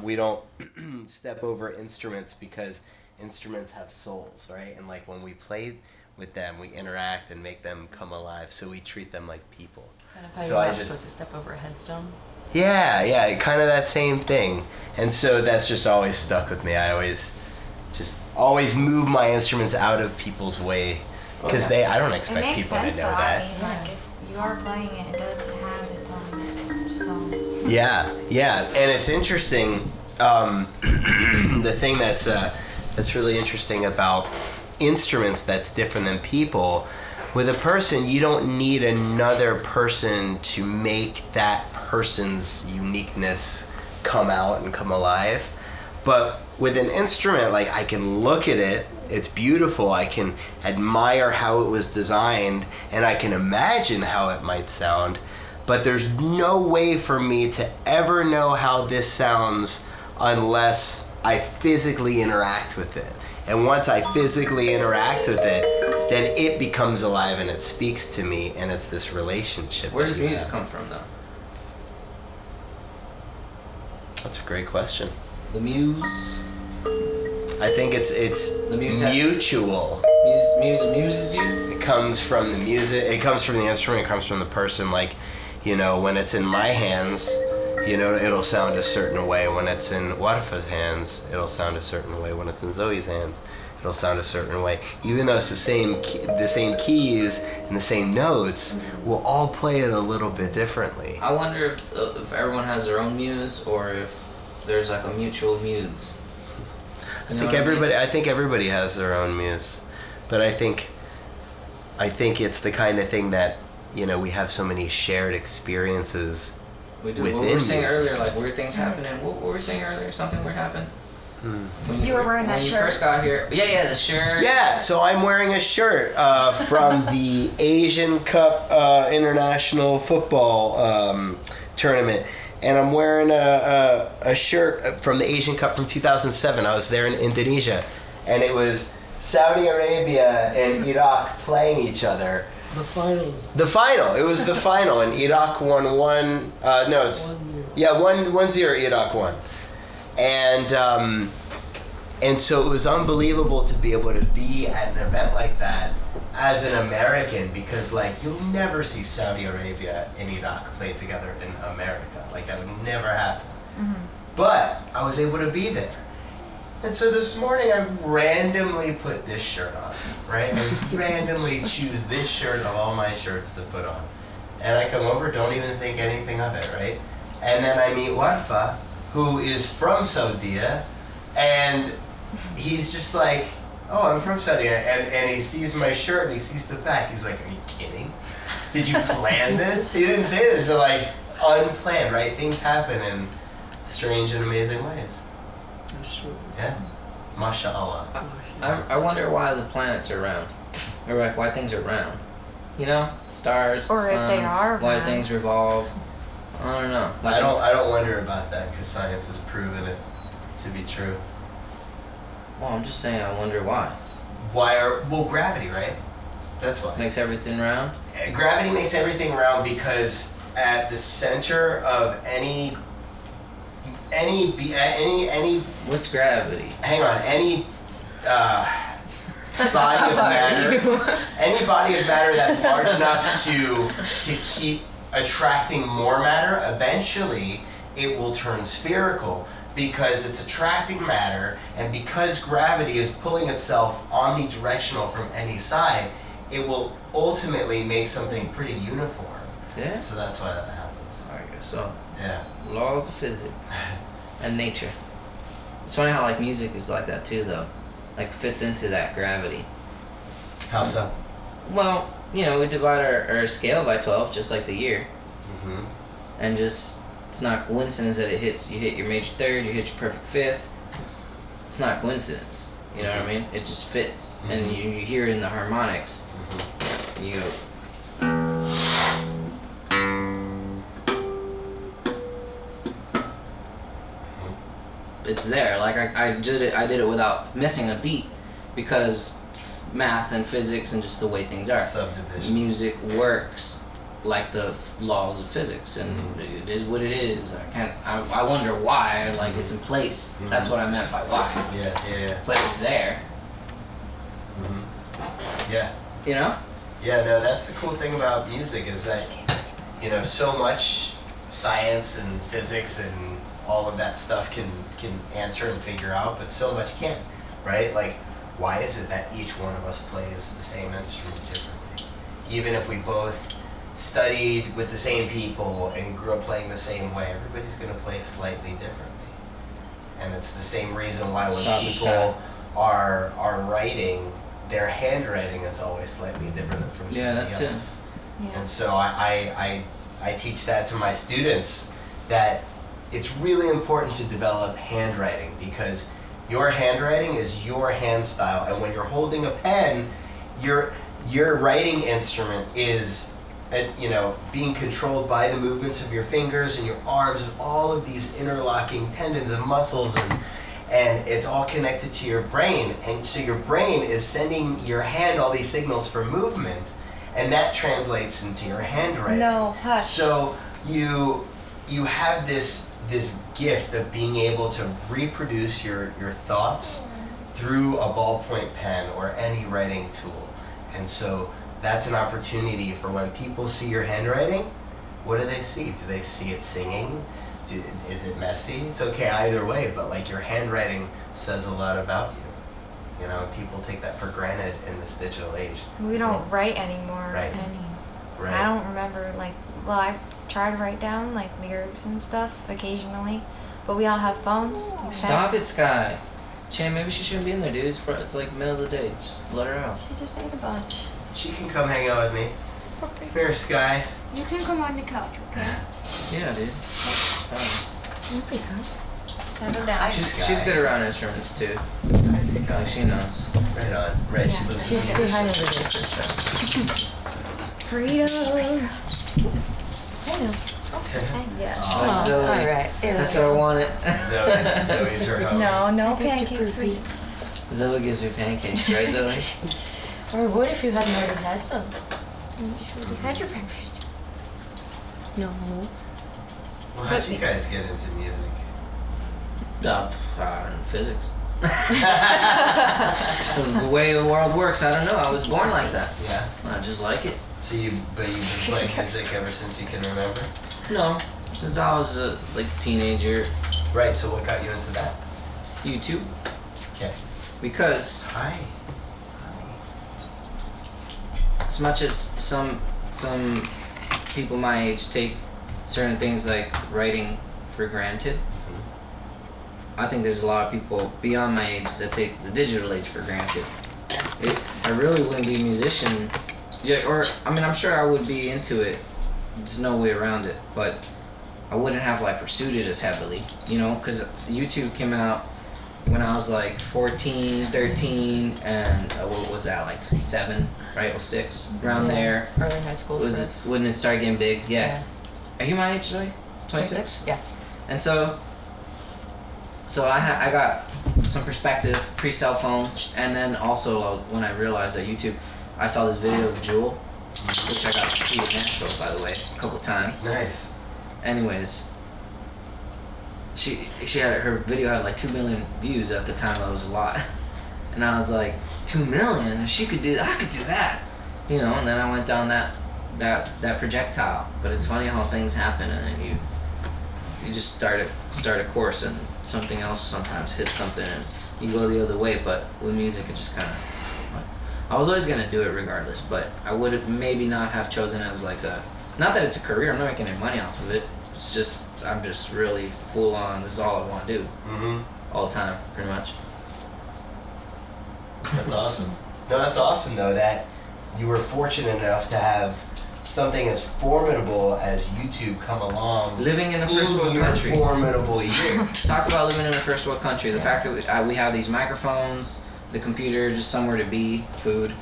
we don't step over instruments because instruments have souls, right? And like when we play with them, we interact and make them come alive. So we treat them like people. Kind of how So you're I not just- supposed to step over a headstone. Yeah, kind of that same thing. And so that's just always stuck with me. I always move my instruments out of people's way because I don't It expect makes people to sense know though. that. I mean, like if you are playing it, it does have its own song. Yeah, and it's interesting. The thing that's really interesting about instruments that's different than people. With a person, you don't need another person to make that person's uniqueness come out and come alive. But with an instrument, like I can look at it, it's beautiful, I can admire how it was designed, and I can imagine how it might sound, but there's no way for me to ever know how this sounds unless I physically interact with it. And once I physically interact with it, then it becomes alive and it speaks to me, and it's this relationship. Where does that we music have. come from, though? That's a great question. The muse. I think it's The muse has- mutual. Muses you. It comes from the music. It comes from the instrument. It comes from the person. Like, when it's in my hands, it'll sound a certain way. When it's in Warfa's hands, it'll sound a certain way. When it's in Zoe's hands, it'll sound a certain way. Even though it's the same keys and the same notes, we'll all play it a little bit differently. I wonder if everyone has their own muse or if there's like a mutual muse. I think everybody has their own muse, but I think it's the kind of thing that we have so many shared experiences. We do. Within What we were saying music. earlier, like weird things happening. What were we saying earlier? Something weird happened. You were wearing that when shirt. you first got here. Yeah, the shirt. Yeah, so I'm wearing a shirt from the Asian Cup International Football Tournament. And I'm wearing a shirt from the Asian Cup from 2007. I was there in Indonesia. And it was Saudi Arabia and Iraq playing each other. The finals. The final. It was the final. And Iraq won 1-0. 1-0 Iraq won. And so it was unbelievable to be able to be at an event like that as an American, because you'll never see Saudi Arabia and Iraq play together in America. That would never happen. Mm-hmm. But I was able to be there. And so this morning I randomly put this shirt on, right? I randomly choose this shirt of all my shirts to put on. And I come over, don't even think anything of it, right? And then I meet Warfa, who is from Saudi, and he's just like, oh, I'm from Saudi, and he sees my shirt and he sees the back. He's like, are you kidding? Did you plan this? He didn't say this, but unplanned, right? Things happen in strange and amazing ways. That's true. Yeah. MashaAllah. I wonder why the planets are round, or why things are round. Stars, Or the if sun, they are why round. things revolve. I don't know. I don't wonder about that because science has proven it to be true. Well, I'm just saying. I wonder why. Gravity, right? That's why. Makes everything round. Gravity makes everything round because at the center of any What's gravity? hang on, any body of matter, any body of matter that's large enough to keep attracting more matter, eventually it will turn spherical because it's attracting matter, and because gravity is pulling itself omnidirectional from any side, it will ultimately make something pretty uniform. Yeah. So that's why that happens. I guess so. Yeah. Laws of physics and nature. It's funny how music is like that too, though. Fits into that gravity. How so? Well, we divide our scale by 12, just like the year, Mm-hmm. and just it's not coincidence that you hit your major third, you hit your perfect fifth. It's not coincidence. You know what I mean? It just fits, and you hear it in the harmonics. Mm-hmm. And you go. It's there. I did it without missing a beat, because math and physics and just the way things are. Subdivision. Music works like the laws of physics, and it is what it is. I wonder why, like, it's in place. That's what I meant by why. Yeah. But it's there. Yeah. You know? Yeah, no, that's the cool thing about music is that, so much science and physics and all of that stuff can answer and figure out, but so much can't, right? Like, why is it that each one of us plays the same instrument differently? Even if we both studied with the same people and grew up playing the same way, everybody's going to play slightly differently. And it's the same reason why when people are writing, their handwriting is always slightly different than from somebody else. Yeah. And so I teach that to my students, that it's really important to develop handwriting, because your handwriting is your hand style, and when you're holding a pen, your writing instrument is being controlled by the movements of your fingers and your arms and all of these interlocking tendons and muscles, and it's all connected to your brain, and so your brain is sending your hand all these signals for movement, and that translates into your handwriting. No, hush. So you have this gift of being able to reproduce your thoughts through a ballpoint pen or any writing tool. And so that's an opportunity for when people see your handwriting, what do they see? Do they see it singing? Is it messy? It's okay either way, but like, your handwriting says a lot about you. People take that for granted in this digital age. We don't write anymore. Right. Right. I don't remember, I try to write down lyrics and stuff occasionally, but we all have phones. Stop it, Sky. Chan, maybe she shouldn't be in there, dude. It's like middle of the day. Just let her out. She just ate a bunch. She can come hang out with me. Okay. Here, Sky. You can come on the couch, okay? Yeah, dude. Settle down. She's good around instruments too. Nice, Sky. She knows. Right on. Right, she Yes. lives She's in behind the everything. Freedom. Hello. Yes. Like Zoe. all right. That's what I wanted. Zoe's her home. No I think pancakes to for you. Zoe gives me pancakes, right, Zoe? Or what if you hadn't already had some? You had your breakfast. No. Well, how'd you guys get into music? Physics. The way the world works, I don't know. I was born like that. Yeah. I just like it. So you've been playing music ever since you can remember? No, since I was a teenager. Right, so what got you into that? YouTube. Okay. Because Hi. as much as some people my age take certain things like writing for granted, I think there's a lot of people beyond my age that take the digital age for granted. I really wouldn't be a musician. Yeah, or I'm sure I would be into it. There's no way around it, but I wouldn't have pursued it as heavily, because YouTube came out when I was 14, 13, and what was that, 7, right, or 6, around there. Early high school. When it started getting big, yeah. Are you my age, Zoe? 26? Yeah. And so I got some perspective pre-cell phones, and then also when I realized that YouTube, I saw this video of Jewel, which I got to see in Nashville, by the way, a couple times. Nice. Anyways, she had, her video had 2 million views at the time. That was a lot, and I was like, 2 million? If she could do that, I could do that, And then I went down that projectile. But it's funny how things happen, and then you just start a course, and something else sometimes hits something, and you go the other way. But with music, it just kind of, I was always gonna do it regardless, but I would maybe not have chosen it as not that it's a career. I'm not making any money off of it. It's just I'm just really full on. This is all I want to do, all the time, pretty much. That's awesome. No, that's awesome though that you were fortunate enough to have something as formidable as YouTube come along. Living in a first world country. Formidable year. Talk about living in a first world country. The fact that we have these microphones, the computer, just somewhere to be, food,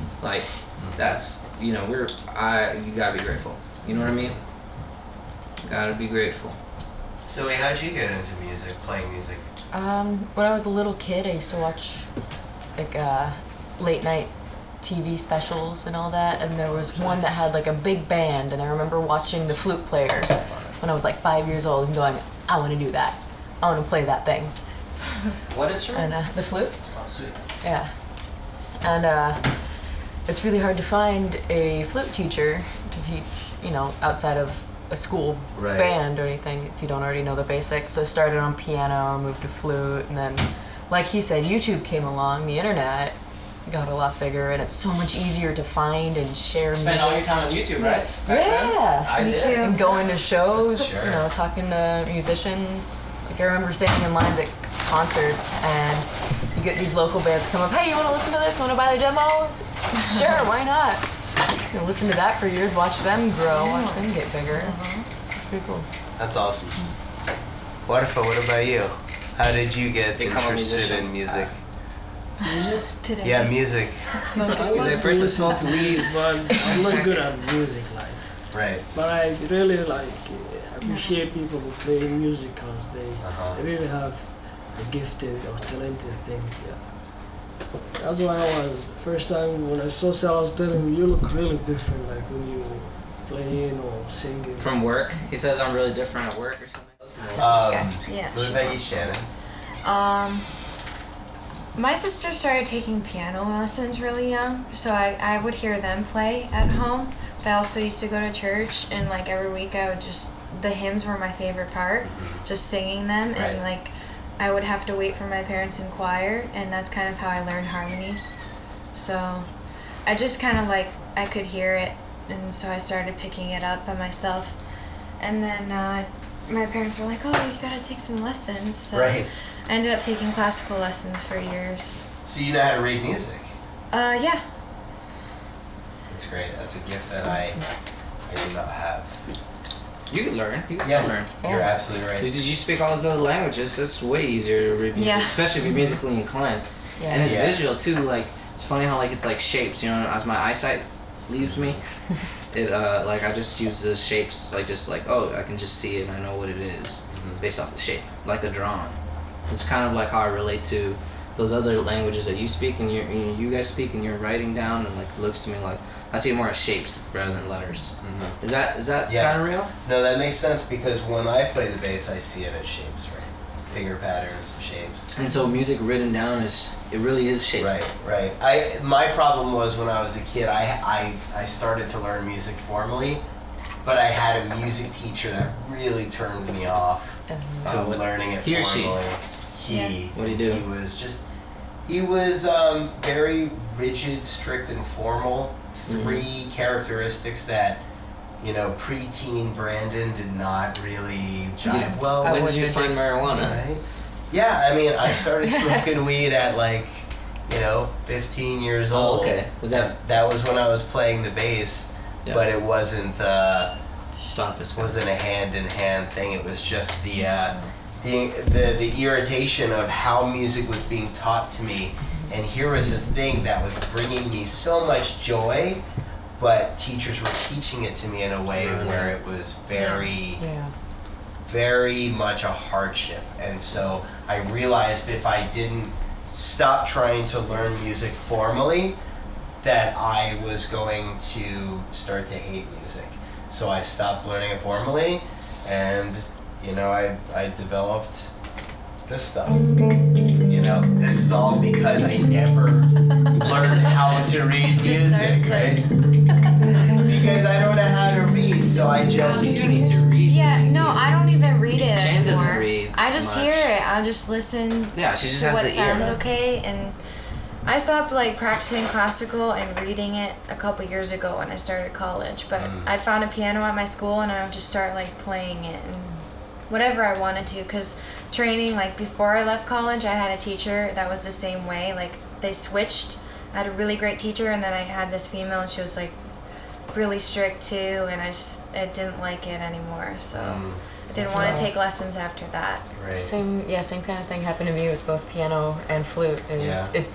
that's you gotta be grateful. You know what I mean? Gotta be grateful. So wait, how'd you get into music, playing music? When I was a little kid, I used to watch late night TV specials and all that, and there was one that had like a big band, and I remember watching the flute player when I was like 5 years old and going, I want to do that. I want to play that thing. What instrument? And the flute. Oh, sweet. Yeah. And it's really hard to find a flute teacher to teach, outside of a school Right. band or anything if you don't already know the basics. So I started on piano, moved to flute, and then, like he said, YouTube came along, the internet got a lot bigger, and it's so much easier to find and share Spend all your music. time on YouTube, right? Back then? Yeah. I Me did. too. And going to shows, Sure. talking to musicians. Like I remember sitting in lines at concerts, and you get these local bands come up, hey, you want to listen to this? Want to buy the demo? Sure, why not? Listen to that for years, watch them grow, watch them get bigger. Pretty cool. That's awesome. What about you? How did you get Become a interested musician. in music? Today. Yeah, music. He's like, first to smoke weed. But I'm not good at music, Right. but I really appreciate people who play music because Uh-huh. they really have a gifted or talented thing. Yeah. That's why first time when I saw Sal, I was telling him, you look really different, like when you playing or singing. From work? He says I'm really different at work or something. Yeah. What about you, Shannon? My sister started taking piano lessons really young, so I would hear them play at home. But I also used to go to church, and like every week the hymns were my favorite part, just singing them, and Right. like I would have to wait for my parents in choir, and that's kind of how I learned harmonies. So I just kind of I could hear it, and so I started picking it up by myself. And then my parents were like, oh, you gotta take some lessons. So Right. I ended up taking classical lessons for years. So you know how to read music? Yeah. That's great. That's a gift that I do not have. You can learn. You can Yeah. still learn. You're Yeah. absolutely right. Did you speak all those other languages? It's way easier to read music, Yeah. especially if you're musically inclined. Yeah. And it's Yeah. visual too. Like it's funny how it's like shapes. As my eyesight leaves me, it I just use the shapes I can just see it and I know what it is based off the shape, like a drawing. It's kind of like how I relate to those other languages that you speak and you guys speak and you're writing down, and it looks to me like I see it more as shapes rather than letters. Is that Yeah. kind of real? No, that makes sense because when I play the bass, I see it as shapes, right? Finger patterns, shapes. And so music written down it really is shapes. Right. My problem was when I was a kid, I started to learn music formally, but I had a music teacher that really turned me off to learning it He or she? formally. He. What'd he do? He was very rigid, strict, and formal. Three characteristics that, preteen Brandon did not really jive well I with. When did you find marijuana? Right? Yeah, I mean, I started smoking weed at 15 years old. Oh, okay. Was that That was when I was playing the bass, Yeah. but it wasn't stop it? wasn't a hand-in-hand thing. It was just the irritation of how music was being taught to me. And here was this thing that was bringing me so much joy, but teachers were teaching it to me in a way where it was very, Yeah. very much a hardship. And so I realized if I didn't stop trying to learn music formally, that I was going to start to hate music. So I stopped learning it formally, and I developed this stuff. This is all because I never learned how to read music, right? Because I don't know how to read, so I just. You do need to read. Yeah, some no, music. I don't even read it Jen anymore. doesn't read I just much. hear it. I'll just listen Yeah, she just to has what the sounds ear. okay, and I stopped practicing classical and reading it a couple years ago when I started college. But I'd found a piano at my school, and I would just start playing it and whatever I wanted to. Cause training before I left college, I had a teacher that was the same way. They switched. I had a really great teacher, and then I had this female, and she was really strict too, and I didn't like it anymore. So I didn't want to take lessons after that. Right. Same kind of thing happened to me with both piano and flute. It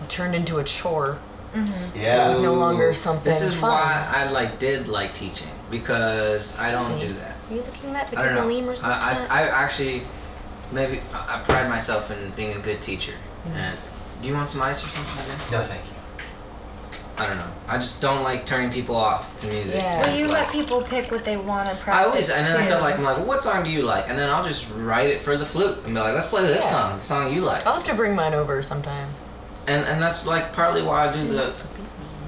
turned into a chore. Yeah. It was no longer something This is fun. why I did like teaching, because I don't do that. Are you looking at that I because don't the know. lemurs looked at? I actually I pride myself in being a good teacher. And do you want some ice or something like that? No, thank you. I don't know. I just don't like turning people off to music. Yeah. Well, you Like, let people pick what they want to I practice. always, and then I too. tell I'm like, what song do you like? And then I'll just write it for the flute and be like, let's play this Yeah. the song you like. I'll have to bring mine over sometime. And that's like partly why I do the.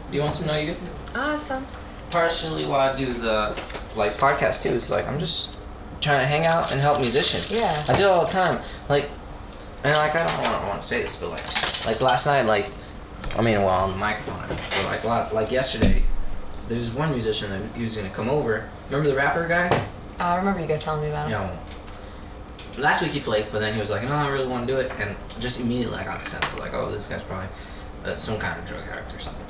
Do you want some? No, you good? I'll have some. Partially why I do the like podcast too. It's like I'm just trying to hang out and help musicians. Yeah. I do it all the time. Like, and like I don't want to say this, but like last night, like, I mean, well, on the microphone, but like yesterday, there's this one musician that he was gonna come over. Remember the rapper guy? I remember you guys telling me about him. Yeah. Last week he flaked, but then he was like, no, I really want to do it, and just immediately I got the sense of like, oh, this guy's probably some kind of drug addict or something.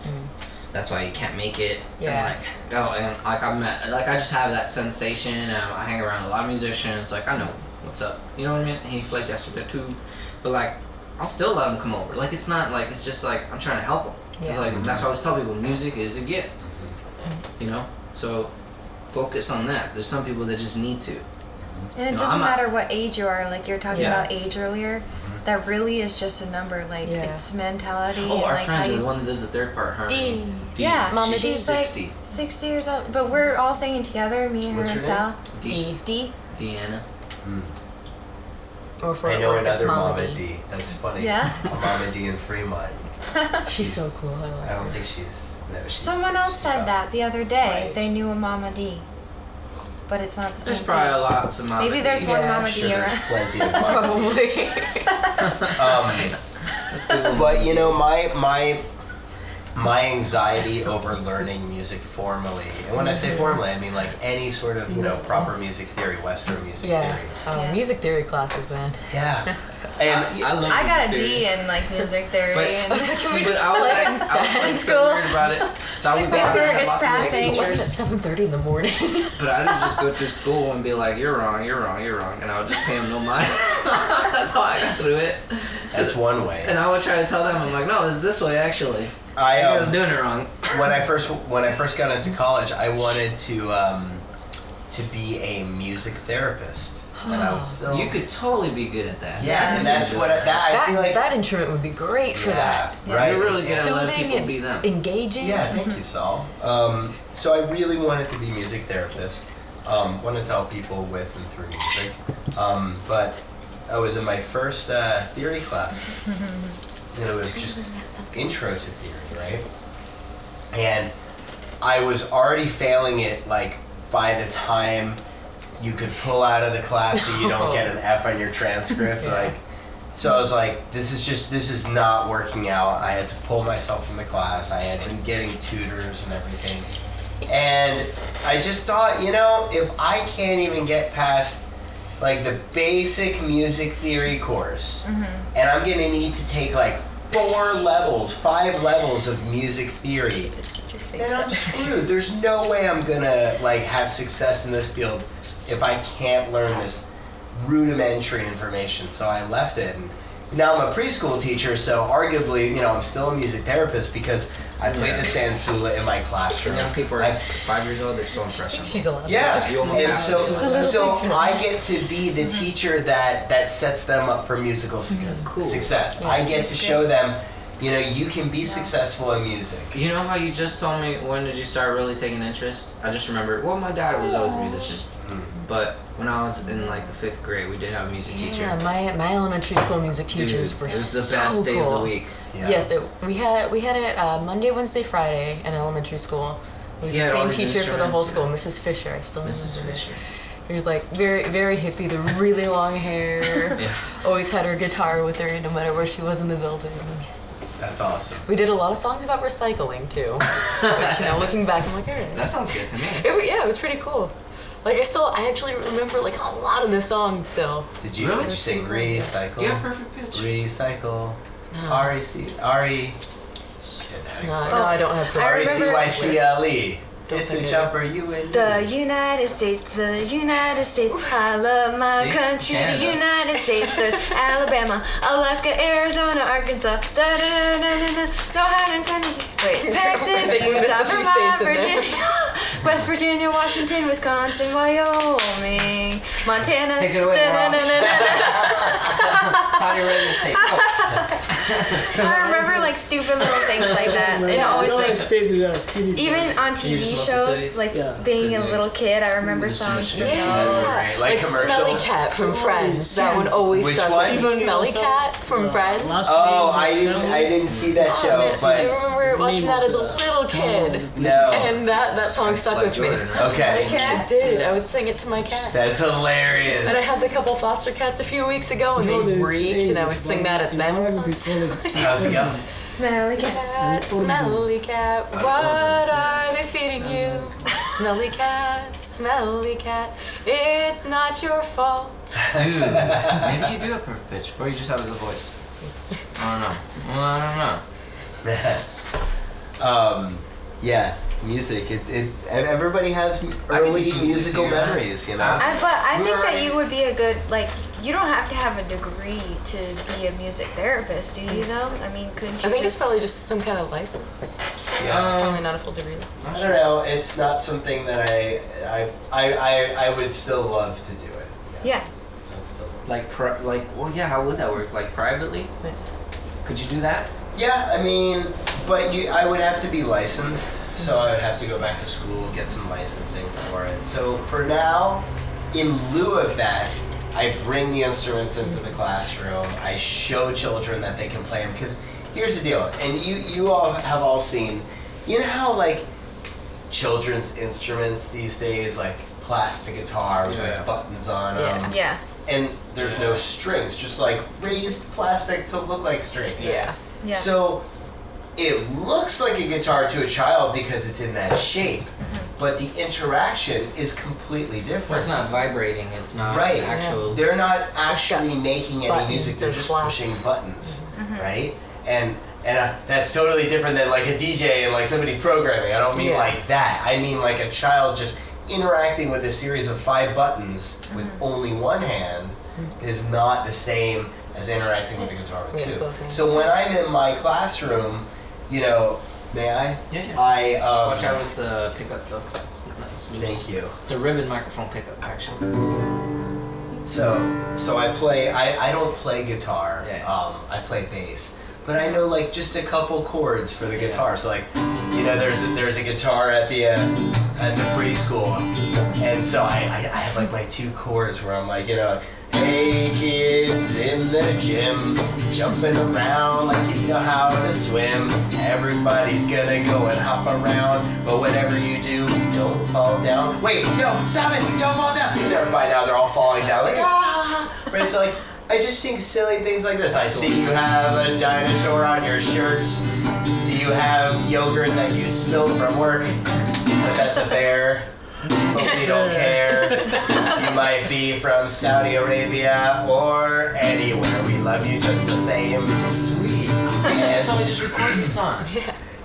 That's why you can't make it. Yeah. And like I just have that sensation. And I hang around a lot of musicians. Like I know what's up. You know what I mean? And he flaked yesterday too, but like I'll still let him come over. Like it's not like it's just like I'm trying to help him. Yeah. It's like that's why I always tell people music is a gift. You know, so focus on that. There's some people that just need to. And it No, doesn't I'm not- matter what age you are. Like you were talking Yeah. about age earlier. That really is just a number. Like Yeah. it's mentality. Oh, and our like friend, how the you. one that does the third part, her. D. Yeah, Mama she's D's like 60. 60 years old. But we're all singing together. Me, her, What's and her Sal. D. D. Deanna. Or for I know work, it's another Mama Mama D. D. That's funny. Yeah? Mama D in Fremont. She's so cool. I love I her. don't think she's. No, she's Someone else said that the other day. Right. They knew a Mama D. But it's not the There's same probably thing. lots of Mama Maybe there's Ds. one Yeah, Mama Sure, D there's around. plenty of Mama Ds. Probably. Let's Google But you know, my anxiety over learning music formally, and when I say formally, I mean like any sort of proper music theory, Western music Yeah. theory. Yeah. Music theory classes, man. Yeah, and love I got a music D theory. in like music theory. But- and I was like, can we But just I was play like, instead? so weird about it. So I would go out Paper, and have it's lots of music passing. It wasn't teachers, at 7:30 in the morning. but I didn't just go through school and be like, you're wrong, you're wrong, you're wrong, and I would just pay them no mind. That's how I got through it. that's one way. And I would try to tell them, I'm like, no, it's this way actually. I You guys are doing it wrong. when I first got into college, I wanted to be a music therapist, and I was still You could totally be good at that. yeah, and that's what I feel like. that instrument would be great for that. right. You're really good at letting Soothing, people be it's them. engaging. Yeah, thank you, Saul. So I really wanted to be a music therapist. Want to tell people with and through music. But I was in my first theory class, and it was just intro to theory, right? And I was already failing it like by the time you could pull out of the class so you don't get an F on your transcript. Yeah. Like, so I was like, this is not working out. I had to pull myself from the class. I had been getting tutors and everything. And I just thought, if I can't even get past like the basic music theory course, and I'm gonna need to take like 5 levels of music theory, then I'm screwed. There's no way I'm gonna like have success in this field if I can't learn this rudimentary information. So I left it, and now I'm a preschool teacher, so arguably, I'm still a music therapist because I played the Sansula in my classroom. Young people are 5 years old, they're so impressionable. She's allowed. Yeah, You almost and have so to. so I get to be the teacher that sets them up for musical Cool. success. I get to show them, you can be successful in music. You know how you just told me when did you start really taking interest? I just remembered. Well, my dad was always a musician, but when I was in like the 5th grade, we did have a music teacher. Yeah, my elementary school music teachers Dude, were it was the so best day cool. of the week. Yeah. Yes, we had it Monday, Wednesday, Friday in elementary school. It was He the had all same these teacher for the whole instruments, school, Mrs. Fisher. I still remember Mrs. her. Fisher. She was like very, very hippie, the really long hair. Yeah. Always had her guitar with her no matter where she was in the building. That's awesome. We did a lot of songs about recycling too. Which, looking back, I'm like, all right. That sounds good to me. It was pretty cool. Like I actually remember like a lot of the songs still. Did you Really? sing recycle? Do you have perfect pitch? Recycle. No. R-E-C-R-E. Shit, how do you say No, it? I don't have. I remember- R-E-C-Y-C-L-E. Don't It's think a I jumper you and The United States, I love my See? country, Canada's. the United States. There's Alabama, Alaska, Arizona, Arkansas, Ohio, and Tennessee. Wait, Texas, think we missed Utah, a few Vermont, states in there. Virginia, West Virginia, Washington, Wisconsin, Wyoming, Montana. Take it away, Ross. That's how you're ready to say. Go. I remember like stupid little things like that. And always like even on TV shows, like being a little kid, I remember songs from those. Right. Like commercials. Smelly Cat from Friends. That one always Which stuck one? with me. Smelly Cat from Friends. Oh, I didn't see that show, I but remember watching that as a little kid. no. And that song stuck with me. Okay. It did. I would sing it to my cat. That's hilarious. And I had the couple foster cats a few weeks ago, and they reeked, and I would sing that at them. How's it going? Smelly cat. Smelly cat, what are they feeding you? Smelly cat, it's not your fault. Dude, maybe you do have perfect pitch, or you just have a good voice. I don't know. Yeah, music. And everybody has early teach you musical music, memories, you know. I think that you would be a good, like, you don't have to have a degree to be a music therapist, do you though? I mean, couldn't you I think it's probably just some kind of license. Probably not a full degree though. I don't know. It's not something that I would still love to do it. Yeah. I'd still love Well, yeah, how would that work? Like, privately? Could you do that? Yeah, I mean, but I would have to be licensed, so I would have to go back to school, get some licensing for it. So for now, in lieu of that, I bring the instruments into the classroom. I show children that they can play them, because here's the deal, and you all have all seen, you know how like children's instruments these days, like plastic guitar with like buttons on them. Yeah. And there's no strings, just like raised plastic to look like strings. Yeah. Yeah. So it looks like a guitar to a child because it's in that shape, but the interaction is completely different. Well, it's not vibrating. It's not Right. actual. They're not actually making any buttons music. They're or just flaps. pushing buttons, right? And that's totally different than like a DJ and like somebody programming. I don't mean like that. I mean like a child just interacting with a series of 5 buttons with only one hand is not the same as interacting with the guitar with 2. both hands. So when I'm in my classroom, you know, may I? Yeah. I Watch out with the pickup though. It's not snooze. Thank you. It's a ribbon microphone pickup, actually. So I play. I don't play guitar. Yeah. I play bass, but I know like just a couple chords for the guitar. So like, you know, there's a guitar at the preschool, and so I have like my 2 chords where I'm like, you know, hey kids in the gym, jumping around like you know how to swim. Everybody's gonna go and hop around, but whatever you do, don't fall down. Wait, no, stop it, don't fall down. And everybody now they're all falling down like ah. Right, so like I just sing silly things like this. I see you have a dinosaur on your shirts. Do you have yogurt that you spilled from work? But that's a bear. Hope you don't care. You might be from Saudi Arabia or anywhere. We love you just the same. Sweet. You should totally just record these songs.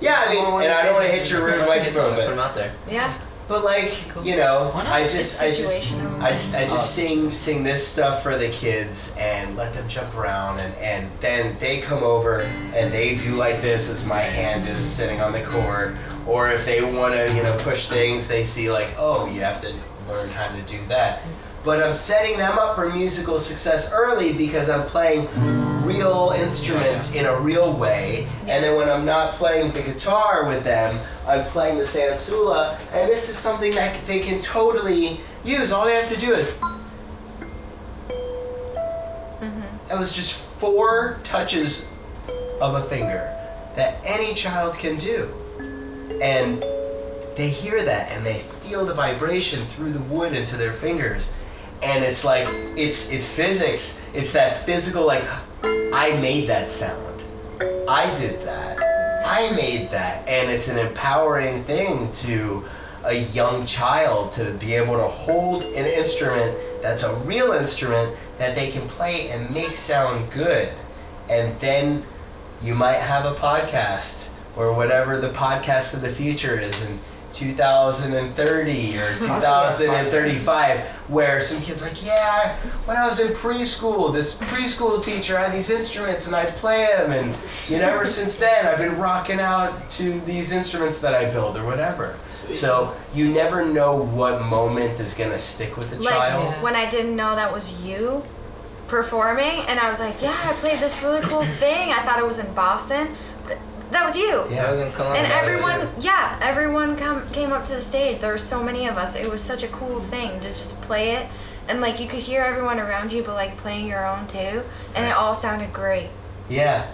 Yeah, I mean, and I don't want to hit your rude microphone, Put them out there. Yeah. but like, you know, Why not? I just situational. sing this stuff for the kids and let them jump around, and then they come over and they do like this as my hand is sitting on the chord. Or if they want to, you know, push things, they see like, oh, you have to learn how to do that. But I'm setting them up for musical success early because I'm playing real instruments in a real way. And then when I'm not playing the guitar with them, I'm playing the Sansula. And this is something that they can totally use. All they have to do is... That was just 4 touches of a finger that any child can do. And they hear that and they feel the vibration through the wood into their fingers. And it's like, it's physics. It's that physical, like, I made that sound. I did that. I made that. And it's an empowering thing to a young child to be able to hold an instrument that's a real instrument that they can play and make sound good. And then you might have a podcast or whatever the podcast of the future is in 2030 or 2035, where some kid's like, yeah, when I was in preschool, this preschool teacher had these instruments and I'd play them, and you know, ever since then I've been rocking out to these instruments that I build or whatever. So you never know what moment is gonna stick with the Like child. when I didn't know that was you, performing, and I was like, yeah, I played this really cool thing. I thought it was in Boston, but that was you. Yeah, I was in Columbia. And everyone came up to the stage. There were so many of us. It was such a cool thing to just play it, and like you could hear everyone around you, but like playing your own too, and it all sounded great. Yeah,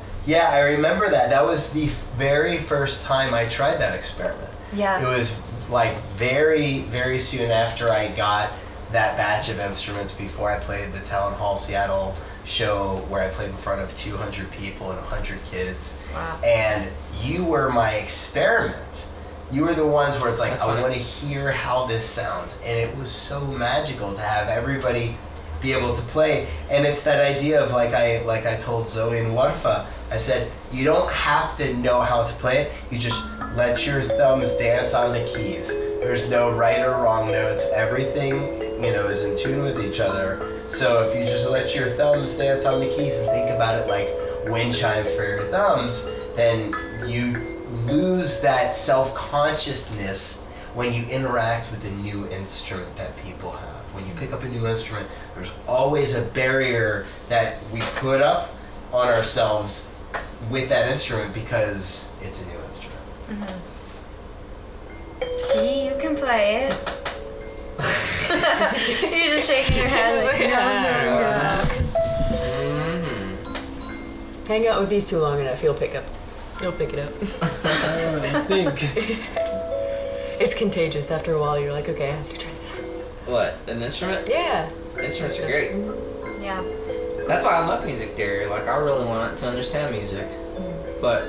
I remember that. That was the very first time I tried that experiment. Yeah. It was like very, very soon after I got that batch of instruments before I played the Town Hall Seattle show where I played in front of 200 people and 100 kids. Wow. And you were my experiment. You were the ones where it's like, That's I funny. want to hear how this sounds. And it was so magical to have everybody be able to play. And it's that idea of like I told Zoe and Warfa, I said, you don't have to know how to play it. You just let your thumbs dance on the keys. There's no right or wrong notes. Everything, is in tune with each other. So if you just let your thumbs dance on the keys and think about it like wind chime for your thumbs, then you lose that self-consciousness when you interact with a new instrument that people have. When you pick up a new instrument, there's always a barrier that we put up on ourselves with that instrument because it's a new instrument. See, you can play it. You're just shaking your head like, no. Hang out with these two long enough, you'll pick it up. I think. It's contagious. After a while, you're like, okay, I have to try this. What? An instrument? Yeah. Instruments are great. Yeah. That's why I love music theory. Like, I really want to understand music. But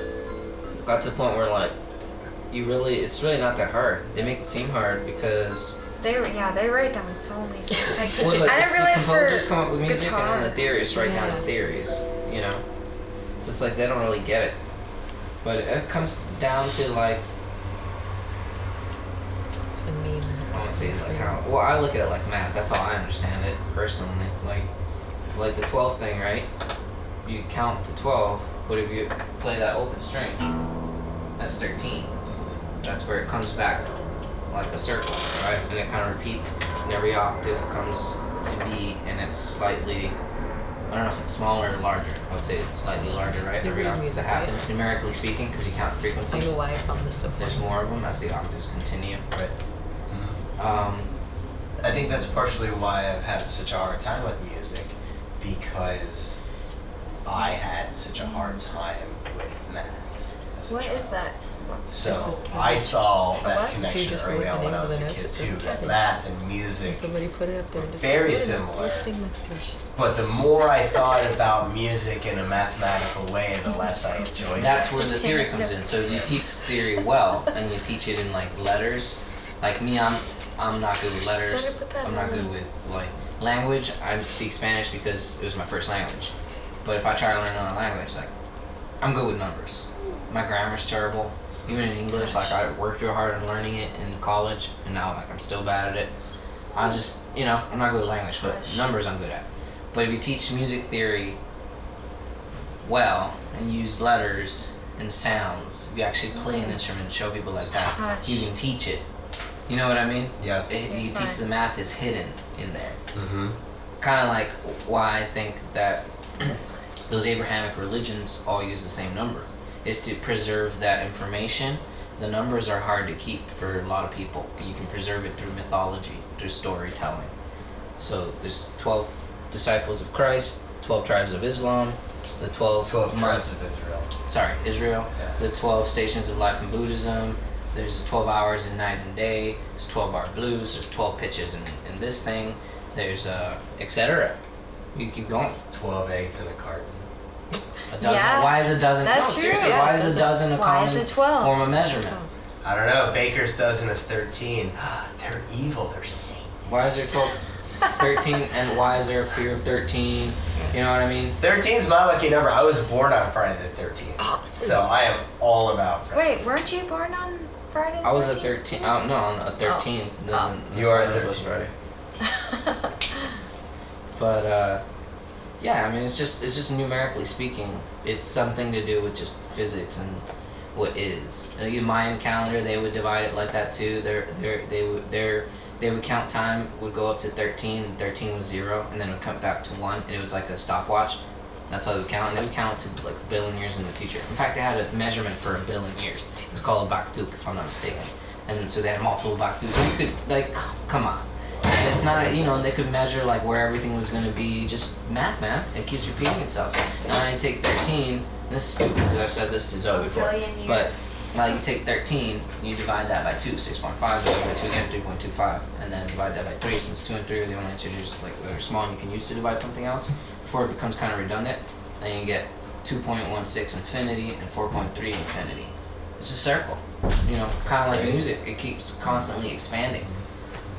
got to the point where, like, it's really not that hard. They make it seem hard because... They write down so many things. Like, Well, like, I didn't realize the composers come up with music guitar. and then the theorists write down the theories, So it's like they don't really get it. But it comes down to, like, I want to say like how. Well, I look at it like math. That's how I understand it personally. Like the 12 thing, right? You count to 12, but if you play that open string, that's 13. That's where it comes back like a circle, right? And it kind of repeats, and every octave comes to be, and it's slightly. I don't know if it's smaller or larger. I would say it's slightly larger, right? You Every read octave music, that happens, numerically speaking, because you count I frequencies. don't know why I found this so funny. There's more of them as the octaves continue. Right. I think that's partially why I've had such a hard time with music, because I had such a hard time with math as a What child. is that? So I saw that What? connection You just early write on the when I names was of a the kid notes, it too, says that cabbage. math and music, Somebody put it up there and just very like, similar. lifting Mexican. But the more I thought about music in a mathematical way, the less I enjoyed That's it. where the theory comes in. So if you teach theory well and you teach it in like letters, like me, I'm not good with letters. Put that I'm not on. good with like language. I speak Spanish because it was my first language. But if I try to learn another language, like I'm good with numbers. My grammar's terrible. Even in English, like I worked real hard on learning it in college, and now like I'm still bad at it. I just, I'm not good with language, but numbers I'm good at. But if you teach music theory well and use letters and sounds, if you actually play an instrument and show people like that, Gosh. you can teach it. You know what I mean? Yeah. You teach the math is hidden in there. Mm-hmm. Kind of like why I think that those Abrahamic religions all use the same number, is to preserve that information. The numbers are hard to keep for a lot of people. You can preserve it through mythology, through storytelling. So there's 12 disciples of Christ, 12 tribes of Islam, the 12 tribes months of Israel. Sorry, Israel. Yeah. The 12 stations of life in Buddhism. There's 12 hours in night and day. There's 12-bar blues. There's 12 pitches in this thing. There's etc. You can keep going. 12 eggs in a carton. A dozen. Yeah, why is a dozen? that's no, true. seriously, Yeah, why is a dozen a Why is common it 12? form of measurement? I don't know. Baker's dozen is 13. They're evil. They're Satan. Why is there 12, 13, and why is there a fear of 13? You know what I mean? 13 is my lucky number. I was born on Friday the 13th. Awesome. So I am all about Friday. Wait, weren't you born on Friday? I was a 13th? 13. No, on a 13. You are a doesn't- 13. Friday. But yeah, I mean, it's just numerically speaking, it's something to do with just physics and what is. The Mayan calendar, they would divide it like that too. Their they would count time, would go up to 13, and 13 was 0, and then it would come back to 1, and it was like a stopwatch. That's how they would count, and they would count to like a billion years in the future. In fact, they had a measurement for a billion years. It was called a Baktuk, if I'm not mistaken. And then so they had multiple Baktuks. You could, like, come on. It's not, you know, and they could measure like where everything was going to be. Just math, man. It keeps repeating itself. Now I take 13, and this is stupid because I've said this to Zoe before. Billion years. But now you take 13, you divide that by 2, 6.5, divide by 2 again, 3.25, and then divide that by 3, since 2 and 3 are the only integers like that are small and you can use to divide something else, before it becomes kind of redundant, then you get 2.16 infinity and 4.3 infinity. It's a circle, you know, kind of like music. It keeps constantly expanding.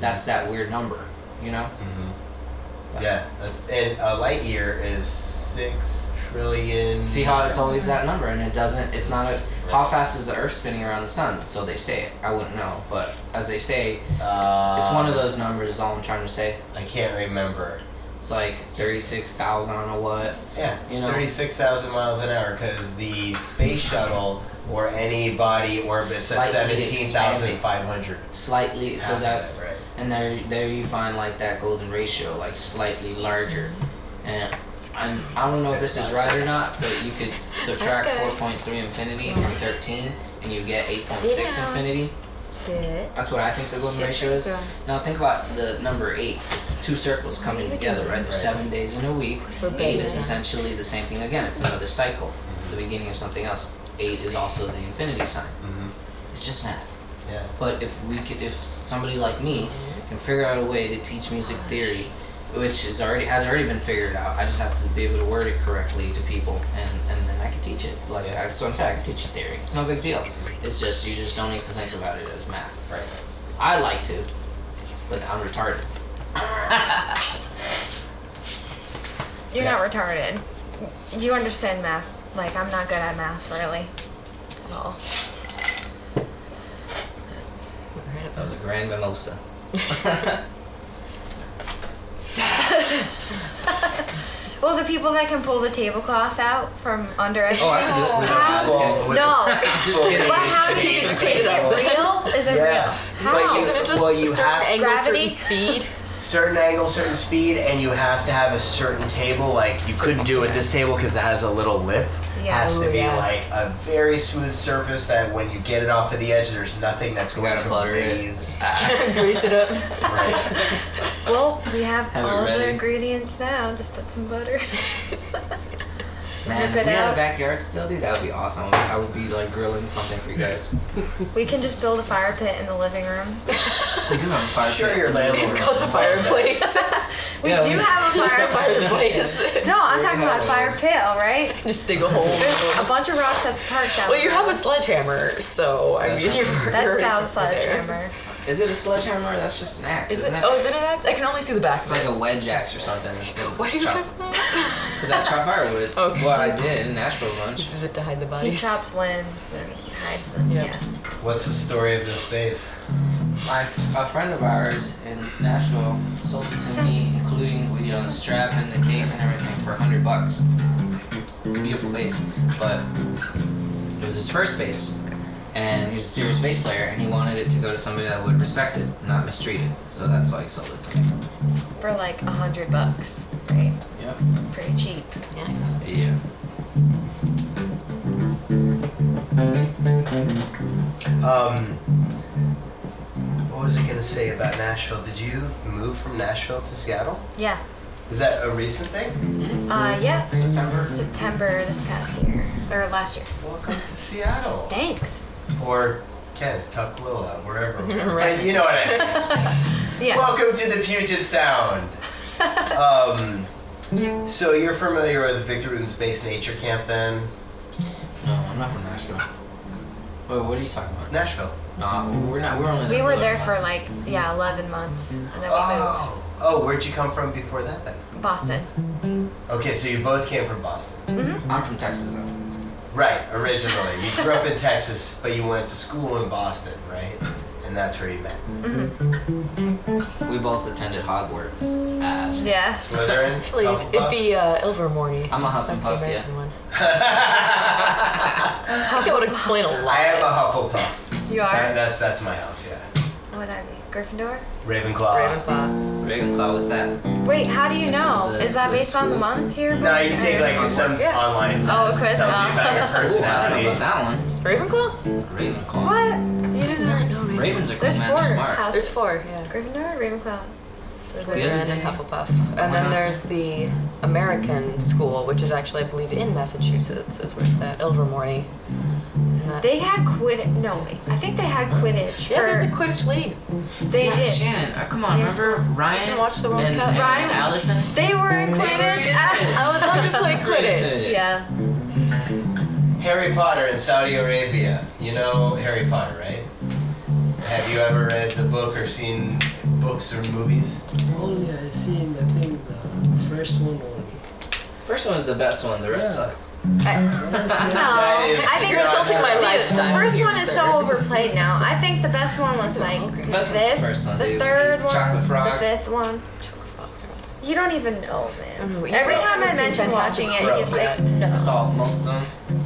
That's that weird number, you know? Yeah, and a light year is 6 trillion. See how it's always that number, and it doesn't, it's not a, how fast is the Earth spinning around the sun? So they say it. I wouldn't know, but as they say, it's one of those numbers is all I'm trying to say. I can't remember. It's like 36,000, I don't know what. Yeah, you know? 36,000 miles an hour, because the space shuttle or any body orbits at Slightly 17,500. Slightly, so that's, right. and there you find like that golden ratio, like slightly larger. And I don't know if this is right or not, but you could subtract 4.3 infinity from 13 and you get 8.6 infinity. Sit. That's what I think the golden ratio is. Now think about the number 8. It's 2 circles coming together, right? There's 7 days in a week. 8 is essentially the same thing again. It's another cycle, the beginning of something else. 8 is also the infinity sign. It's just math. Yeah. But if somebody like me can figure out a way to teach music theory, which has already been figured out, I just have to be able to word it correctly to people, and then I can teach it. Like that's what I'm saying. I can teach you theory. It's no big deal. It's just you just don't need to think about it as math. Right. I like to, but I'm retarded. You're not retarded. You understand math. Like, I'm not good at math, really. At all. That was a grand mimosa. Well, the people that can pull the tablecloth out from under everything. Oh, I can do it. How? No. But how do you? Is Is it real? Is it real? How? Isn't it just you certain have angle, gravity? certain speed? certain angle, certain speed, and you have to have a certain table. Like you couldn't do it with this table because it has a little lip. Yeah. Has to Oh, be yeah. like a very smooth surface that when you get it off of the edge, there's nothing that's going gotta to butter it. raise. Grease it up. Right. Well, we have Have it all the ready. ingredients now. Just put some butter. Man, Whip if it we had out. a backyard still, dude, that would be awesome. I would be like grilling something for you guys. We can just build a fire pit in the living room. We do have a fire Sure, pit. your landlord. It's called a fireplace. We Yeah, do have a fire pit. Fireplace. No, I'm talking about a fire pit, all right? Just dig a hole. There's a bunch of rocks at the park down Well, you the have a road. sledgehammer, so I mean, you're That already sounds there. sledgehammer. Is it a sledgehammer or that's just an axe? Is it? Isn't it? Oh, is it an axe? I can only see the back. It's like a wedge axe or something. Why do you have that? Because I chop firewood. Okay. Well, I did in Nashville a bunch. Uses it to hide the He bodies. chops limbs and hides them. Yep. Yeah. What's the story of this base? A friend of ours in Nashville sold it to me, including with the strap and the case and everything, for $100. It's a beautiful bass, but it was his first bass, and he was a serious bass player, and he wanted it to go to somebody that would respect it, not mistreat it. So that's why he sold it to me. For like $100, right? Yep. Pretty cheap. Nice. Yeah. What was I gonna say about Nashville? Did you move from Nashville to Seattle? Yeah. Is that a recent thing? Yeah. September. September this past year. Or last year. Welcome to Seattle. Thanks. Or Kent, Tukwila, wherever. Right. You know what I mean. Yeah. Welcome to the Puget Sound. So you're familiar with Victor Wooten's Space Nature Camp then? No, I'm not from Nashville. Wait, what are you talking about? Nashville. No, we're not. We're only. We were there 11 for months. like, 11 months. And then we Oh, where'd you come from before that then? moved. Boston. Okay, so you both came from Boston. I'm from Texas though. Right, originally. You grew up in Texas, but you went to school in Boston, right? And that's where you met. We both attended Hogwarts. Yeah. Slytherin? Actually, it'd Hufflepuff? be Ilvermorny. I'm a That's the Hufflepuff, American yeah. one. I think that would explain a lot. I am a Hufflepuff. You are? That's my house, yeah. What would I be? Gryffindor? Ravenclaw. Ravenclaw. Ravenclaw, what's that? Wait, how do you That's know? one of the- Is that the based on the schools. month here? No, you take like some Yeah. online Oh, test. quiz? Tells you about its Ooh, I don't know personality. about that one. Ravenclaw? Ravenclaw. What? You didn't know? Ravens are cool, There's man. 4 They're smart. houses. There's 4, yeah. Gryffindor, Ravenclaw. Slytherin and Hufflepuff. And then there's the American school, which is actually, I believe, in Massachusetts, is where it's at, Ilvermorny. And that- They had Quidditch. No, wait. I think they had Quidditch. yeah, for, there's a Quidditch league. They Yeah, did. Shannon, come on, Here's remember Ryan can watch the World and, Cup. and Ryan- Allison? They were in Quidditch. I would love to play Quidditch. Yeah. Harry Potter in Saudi Arabia. You know Harry Potter, right? Have you ever read the book or seen books or movies? Only I seen, I think, the first one only. First one was the best one, the rest Yeah. suck. No, That is I think You're insulting my Dude, lifestyle. The first here, one is sir. so overplayed now. I think the best one was like Okay. the Best one's the fifth, first one, the dude. third It's one, Chocolate Frog. the fifth one. Chocolate Fox or what's- You don't even know, I man. don't know what you Every guys time I haven't seen mention Fantastic watching it, Bro. he's like, yet. I no. saw most of them.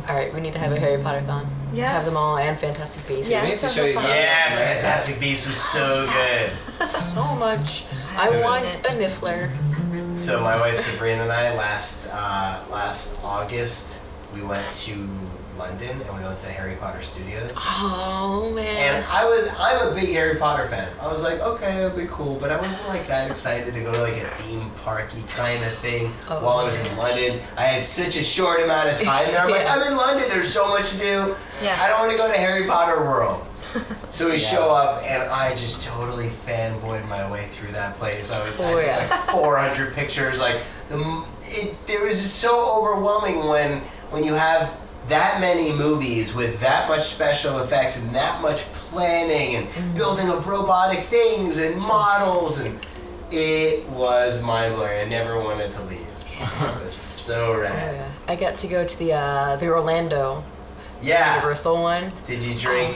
All right, we need to have a Harry Potter thon. Yeah. Have them all and Fantastic Beasts. Yeah. We need to sounds show you. fun. Yeah, Fantastic Beasts was so good. So much. I haven't want seen a Niffler. So my wife Sabrina and I last August we went to London and we went to Harry Potter Studios. Oh And man. I'm a big Harry Potter fan. I was like, okay, it'll be cool, but I wasn't like that excited to go to like a theme parky kind of thing Oh, while I was in London. I had such a short amount of time there. I'm like, Yeah. I'm in London. There's so much to do. Yeah. I don't want to go to Harry Potter World. So we Yeah. show up, and I just totally fanboyed my way through that place. I Oh, took yeah. like 400 pictures. Like it was just so overwhelming when you have that many movies with that much special effects and that much planning and building of robotic things and models, and it was mind blowing. I never wanted to leave. It was so Oh, rad. yeah. I got to go to the Orlando Yeah. Universal one. Did you drink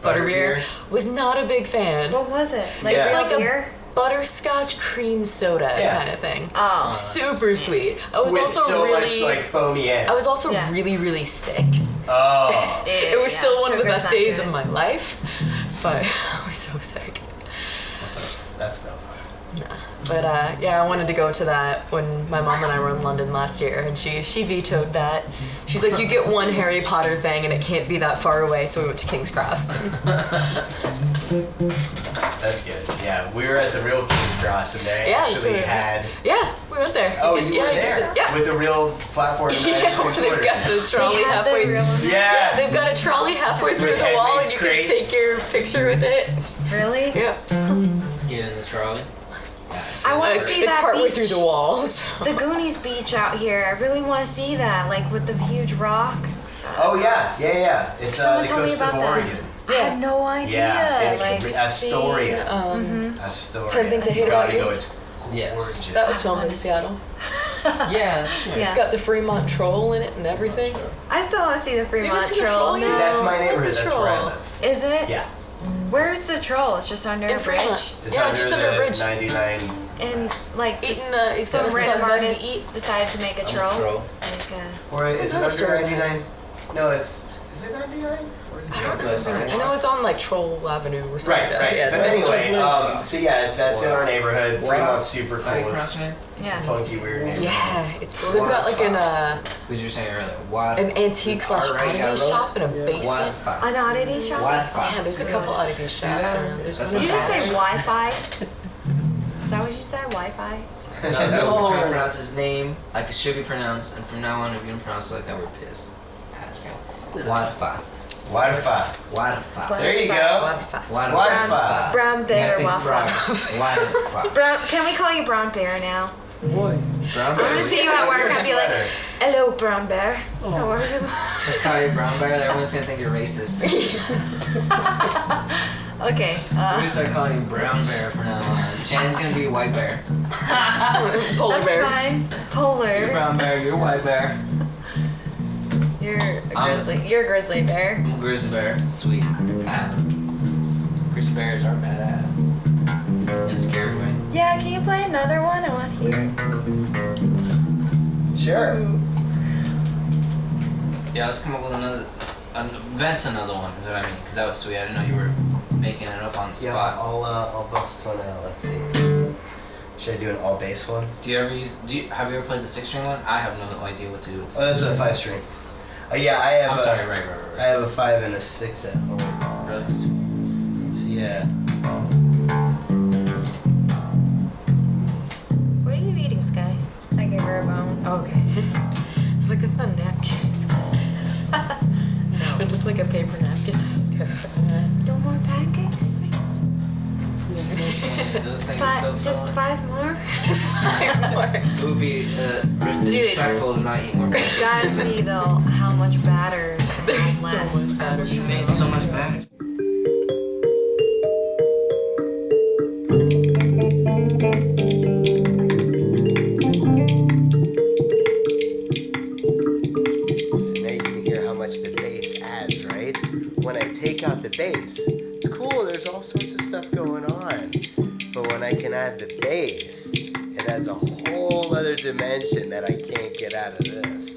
Butterbeer. Was not a big fan. What was it? Like Yeah. real Like a beer? butterscotch cream soda Yeah. kind of thing. Oh. Super sweet. I was With also so really much like foamy end. I was also Yeah. really, really sick. Oh. It was Yeah, still one of the sugar's best not days good. of my life, but I was so sick. That's no fun. But yeah, I wanted to go to that when my mom and I were in London last year, and she vetoed that. She's like, you get one Harry Potter thing, and it can't be that far away, so we went to King's Cross. That's good. Yeah, we were at the real King's Cross, and they Yeah, that's actually where we had. Yeah, we went there. Oh, you yeah, were there Yeah. with the real platform. in the Yeah, Evergreen they've got quarters. the trolley They had the halfway. real one? Yeah, Yeah. they've got a trolley halfway through With the wall, and Handmaid's you Crate. can take your picture with it. Really? Yeah, Get in the trolley. I want to it's, see it's that partway beach. through the walls. The Goonies beach out here. I really want to see that, like with the huge rock. Oh yeah. It's Someone the tell me coast about of that. Oregon. I had no idea. Yeah, it's like, Astoria. Um, Astoria. 10 Things I Hate You gotta About You. go. It's Yes. gorgeous. That was filmed in Seattle. Yeah, that's true. Yeah. It's got the Fremont Troll in it and everything. I still want to see the Fremont seen the Troll. Troll See, yet? that's my No, neighborhood. the That's where I troll. live. Is it? Yeah. Where's the troll? It's just under In a bridge. Fremont. It's Yeah, under just under a the bridge. 99. And like just Eating, he's got some a random slug bug to artist eat. decided to make a I'm a troll. troll. Like, Or is it not under sure. 99? No, is it 99? Or is it I don't under- remember. I know it's on like Troll Avenue or something. Right. Yeah, But it's anyway, totally- so yeah, that's in our neighborhood. Wow. Fremont's super Like cool. It's Crossman? Yeah. a funky, weird neighborhood. yeah, it's cool. They've got like Because you were saying earlier, what? an antique slash oddity shop in a basement. Wi-Fi. An oddity shop? Wi-Fi. Yeah, there's a couple oddity shops that? around. There's That's one Did in you just say Baton. Wi-Fi? Is that what you said? Wi-Fi? No, we're No. trying to pronounce his name like it should be pronounced, and from now on, if you don't pronounce it like that, we're pissed. Wi-Fi. Wi-Fi. Wi-Fi. There you go. Wi-Fi. Wi-Fi. Brown bear You gotta Wi-Fi. think Wi-Fi. Brown, can we call you Brown Bear now? Boy. Brown I'm gonna bear. see you at work. I'll be like, Sweater. hello, Brown Bear. How are you? Let's call you brown bear. Everyone's gonna think you're racist. Okay. We're gonna start calling you brown bear from now on. Shannon's gonna be white bear. Polar That's bear. fine. You're Polar. brown bear. You're white bear. You're a I'm- grizzly. You're a grizzly bear. I'm a grizzly bear. Sweet. Grizzly bears are badass. In a scary way. Yeah, can you play another one? I want to hear it. Sure. Yeah, let's come up with invent another one, is what I mean. Because that was sweet. I didn't know you were making it up on the Yeah, spot. I'll bust one out. Let's see. Should I do an all bass one? Have you ever played the 6-string one? I have no idea what to do. Oh, that's a 5-string. Yeah, I have. I'm sorry, right. I have a 5 and a 6 at home. Really? So yeah. What are you eating, Sky? I gave her a bone. Oh, okay. I was like, that's not napkins. No. It looked like a paper napkin. No more pancakes? Those things are so Just fun. 5 more? Just 5 more. It would be disrespectful to not eat more You pancakes. gotta see though how much batter I There's have so left. much batter. You made so much batter. So now you can hear how much the bass adds, right? When I take out the bass, it's cool, there's all sorts of stuff going on. But when I can add the bass, it adds a whole other dimension that I can't get out of this.